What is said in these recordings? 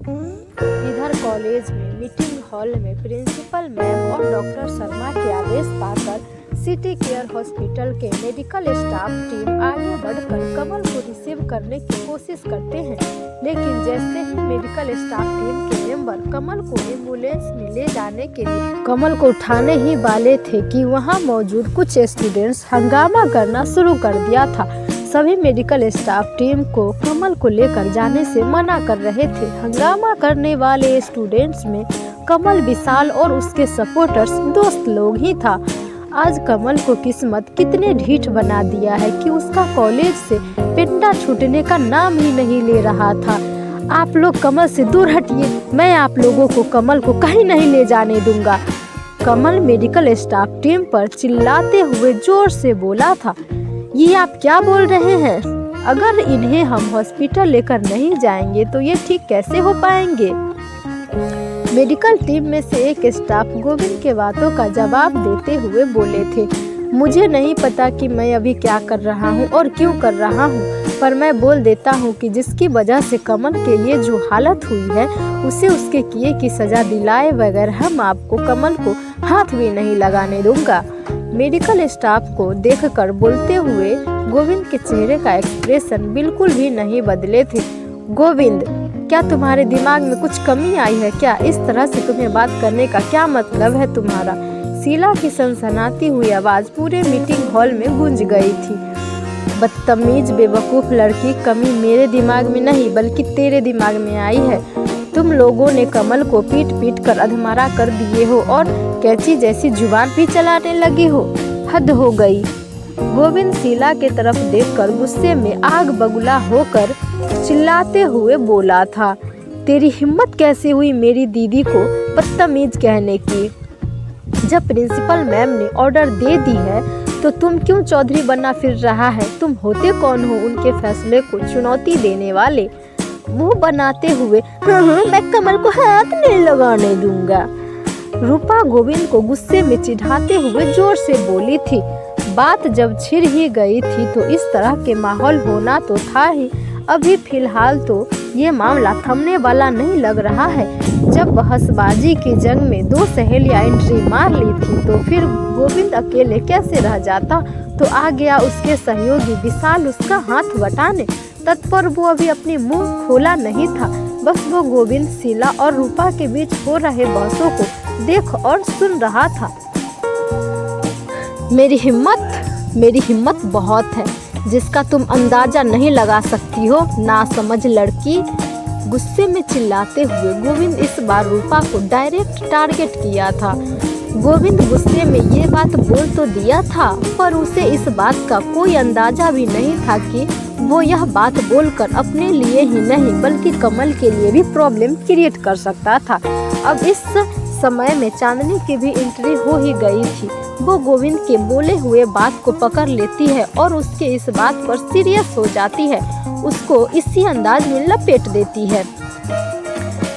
इधर कॉलेज में meeting hall में प्रिंसिपल मैम और डॉक्टर शर्मा के आदेश पाकर सिटी केयर हॉस्पिटल के मेडिकल स्टाफ टीम आगे बढ़कर कमल को रिसीव करने की कोशिश करते हैं, लेकिन जैसे ही मेडिकल स्टाफ टीम के मेंबर कमल को एम्बुलेंस में ले जाने के लिए कमल को उठाने ही वाले थे कि वहां मौजूद कुछ स्टूडेंट्स हंगामा करना शुरू कर दिया था। सभी मेडिकल स्टाफ टीम को कमल को लेकर जाने से मना कर रहे थे। हंगामा करने वाले स्टूडेंट्स में कमल, विशाल और उसके सपोर्टर्स दोस्त लोग ही था। आज कमल को किस्मत कितने ढीठ बना दिया है कि उसका कॉलेज से पिंडा छूटने का नाम ही नहीं ले रहा था। आप लोग कमल से दूर हटिए, मैं आप लोगों को कमल को कहीं नहीं ले जाने दूंगा। कमल मेडिकल स्टाफ टीम पर चिल्लाते हुए जोर से बोला था। ये आप क्या बोल रहे हैं? अगर इन्हें हम हॉस्पिटल लेकर नहीं जाएंगे तो ये ठीक कैसे हो पाएंगे? मेडिकल टीम में से एक स्टाफ गोविंद के बातों का जवाब देते हुए बोले थे। मुझे नहीं पता कि मैं अभी क्या कर रहा हूँ और क्यों कर रहा हूँ, पर मैं बोल देता हूँ कि जिसकी वजह से कमल के लिए जो हालत हुई है उसे उसके किए की सजा दिलाए बगैर हम आपको कमल को हाथ भी नहीं लगाने दूंगा। मेडिकल स्टाफ को देखकर बोलते हुए गोविंद के चेहरे का एक्सप्रेशन बिल्कुल भी नहीं बदले थे। गोविंद, क्या तुम्हारे दिमाग में कुछ कमी आई है क्या? इस तरह से तुम्हें बात करने का क्या मतलब है तुम्हारा? शीला की सनसनाती हुई आवाज पूरे मीटिंग हॉल में गूंज गई थी। बदतमीज बेवकूफ लड़की, कमी मेरे दिमाग में नहीं बल्कि तेरे दिमाग में आई है। तुम लोगों ने कमल को पीट पीट कर अधमरा कर दिए हो और कैंची जैसी जुबान भी चलाने लगी हो। हद हो गई। गोविंद शीला के तरफ देखकर गुस्से में आग बगुला होकर चिल्लाते हुए बोला था। तेरी हिम्मत कैसे हुई मेरी दीदी को बदतमीज कहने की? जब प्रिंसिपल मैम ने ऑर्डर दे दी है तो तुम क्यों चौधरी बना फिर रहा है? तुम होते कौन हो उनके फैसले को चुनौती देने वाले? मुंह बनाते हुए मैं कमल को हाथ नहीं लगाने दूंगा। रूपा गोविंद को गुस्से में चिढ़ाते हुए जोर से बोली थी। बात जब छिड़ ही गई थी तो इस तरह के माहौल होना तो था ही। अभी फिलहाल तो ये मामला थमने वाला नहीं लग रहा है। जब बहसबाजी की जंग में दो सहेलियां एंट्री मार ली थी तो फिर गोविंद अकेले कैसे रह जाता? तो आ गया उसके सहयोगी विशाल उसका हाथ बटाने। तत्पर वो अभी अपनी मुंह खोला नहीं था। बस वो गोविंद, शीला और रूपा के बीच हो रहे बहसों को देख और सुन रहा था। मेरी हिम्मत बहुत है जिसका तुम अंदाजा नहीं लगा सकती हो, नासमझ लड़की। गुस्से में चिल्लाते हुए गोविंद इस बार रूपा को डायरेक्ट टारगेट किया था। गोविंद गुस्से में ये बात बोल तो दिया था, पर उसे इस बात का कोई अंदाजा भी नहीं था कि वो यह बात बोलकर अपने लिए ही नहीं बल्कि कमल के लिए भी प्रॉब्लम क्रिएट कर सकता था। अब इस समय में चांदनी की भी एंट्री हो ही गई थी। वो गोविंद के बोले हुए बात को पकड़ लेती है और उसके इस बात पर सीरियस हो जाती है। उसको इसी अंदाज में लपेट देती है।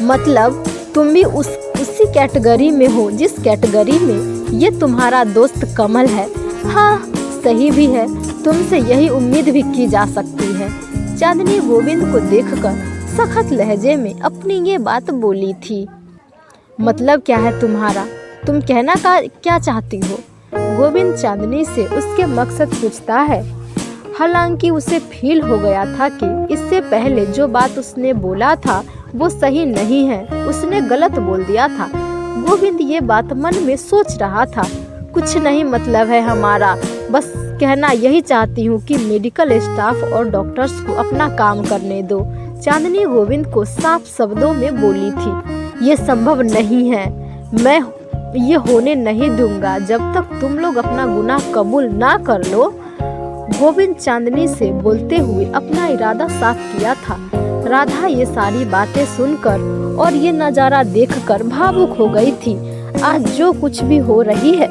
मतलब तुम भी उसी कैटेगरी में हो जिस कैटेगरी में ये तुम्हारा दोस्त कमल है। हाँ, सही भी है। तुमसे यही उम्मीद भी की जा सकती है। चांदनी गोविंद को देखकर सख्त लहजे में अपनी ये बात बोली थी। मतलब क्या है तुम्हारा? तुम कहना क्या चाहती हो? गोविंद चांदनी से उसके मकसद पूछता है। हालांकि उसे फील हो गया था कि इससे पहले जो बात उसने बोला था वो सही नहीं है, उसने गलत बोल दिया था। गोविंद ये बात मन में सोच रहा था। कुछ नहीं मतलब है हमारा, बस कहना यही चाहती हूँ कि मेडिकल स्टाफ और डॉक्टर्स को अपना काम करने दो। चांदनी गोविंद को साफ शब्दों में बोली थी। ये संभव नहीं है, मैं ये होने नहीं दूंगा जब तक तुम लोग अपना गुनाह कबूल ना कर लो। गोविंद चांदनी से बोलते हुए अपना इरादा साफ किया था। राधा ये सारी बातें सुनकर और ये नज़ारा देखकर भावुक हो गई थी। आज जो कुछ भी हो रही है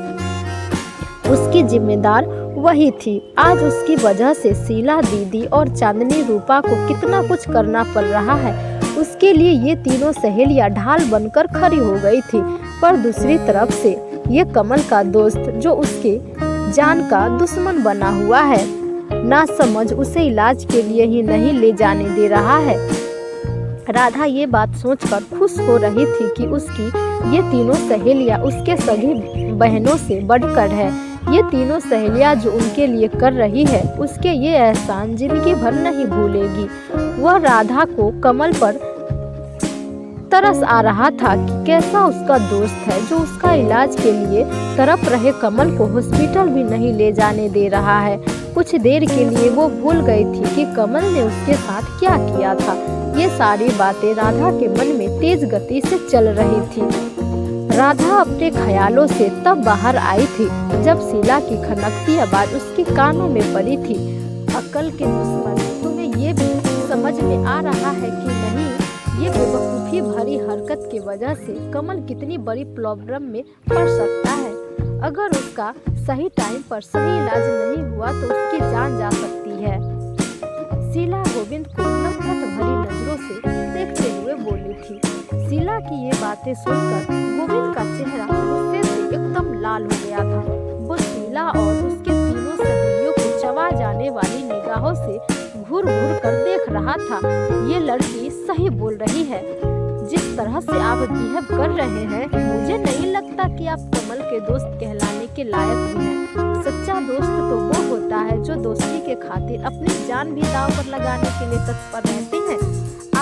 उसकी जिम्मेदार वही थी। आज उसकी वजह से शीला दीदी और चांदनी रूपा को कितना कुछ करना पड़ रहा है। उसके लिए ये तीनों सहेलियां ढाल बनकर खड़ी हो गई थी। पर दूसरी तरफ से ये कमल का दोस्त जो उसके जान का दुश्मन बना हुआ है, ना समझ उसे इलाज के लिए ही नहीं ले जाने दे रहा है। राधा ये बात सोचकर खुश हो रही थी कि उसकी ये तीनों सहेलियां उसके सगी बहनों से बढ़कर है। ये तीनों सहेलियां जो उनके लिए कर रही है, उसके ये एहसान जिंदगी भर नहीं भूलेगी। वह राधा को कमल पर तरस आ रहा था कि कैसा उसका दोस्त है जो उसका इलाज के लिए तड़प रहे कमल को हॉस्पिटल भी नहीं ले जाने दे रहा है। कुछ देर के लिए वो भूल गई थी कि कमल ने उसके साथ क्या किया था। ये सारी बातें राधा के मन में तेज गति से चल रही थी। राधा अपने ख्यालों से तब बाहर आई थी जब शीला की खनकती आवाज उसके कानों में पड़ी थी। अक्ल के दुश्मन, तुम्हें ये भी समझ में आ रहा है कि नहीं, ये बेवकूफ़ी भरी हरकत की वजह से कमल कितनी बड़ी प्रॉब्लम में पड़ सकता है। अगर उसका सही टाइम पर सही इलाज नहीं हुआ तो उसकी जान जा सकती है। शीला गोविंद को नफरत भरी नजरों से देखते हुए बोली थी। शीला की ये बातें सुनकर गोविंद का चेहरा गुस्से से एकदम लाल हो गया था। वो शीला और उसके तीनों सहेलियों को चबा जाने वाली निगाहों से घूर घूर कर देख रहा था। ये लड़की सही बोल रही है। जिस तरह से आप बिहेव कर रहे हैं, मुझे नहीं लगता कि आप कमल के दोस्त कहलाने के लायक भी हैं। सच्चा दोस्त तो वो होता है जो दोस्ती के खातिर अपनी जान भी दांव पर लगाने के लिए तत्पर रहते हैं।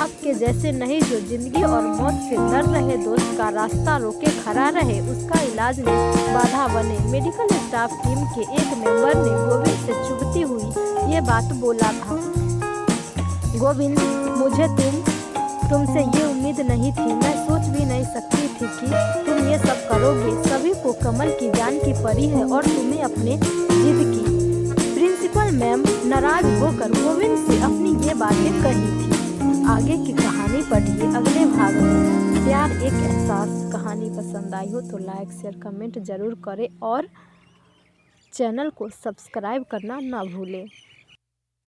आपके जैसे नहीं, जो जिंदगी और मौत से डर रहे दोस्त का रास्ता रोके खड़ा रहे, उसका इलाज में बाधा बने। मेडिकल स्टाफ टीम के एक मेंबर ने गोविंद से चुभती हुई ये बात बोला था। गोविंद, मुझे तुमसे ये उम्मीद नहीं थी। मैं सोच भी नहीं सकती थी कि तुम ये सब करोगे। सभी को कमल की जान की पड़ी है और तुम्हें अपने जिद की। प्रिंसिपल मैम नाराज होकर गोविंद से अपनी ये बातें कही थी। आगे की कहानी पढ़िए अगले भाग में। प्यार एक एहसास कहानी पसंद आई हो तो लाइक शेयर कमेंट जरूर करें और चैनल को सब्सक्राइब करना ना भूलें।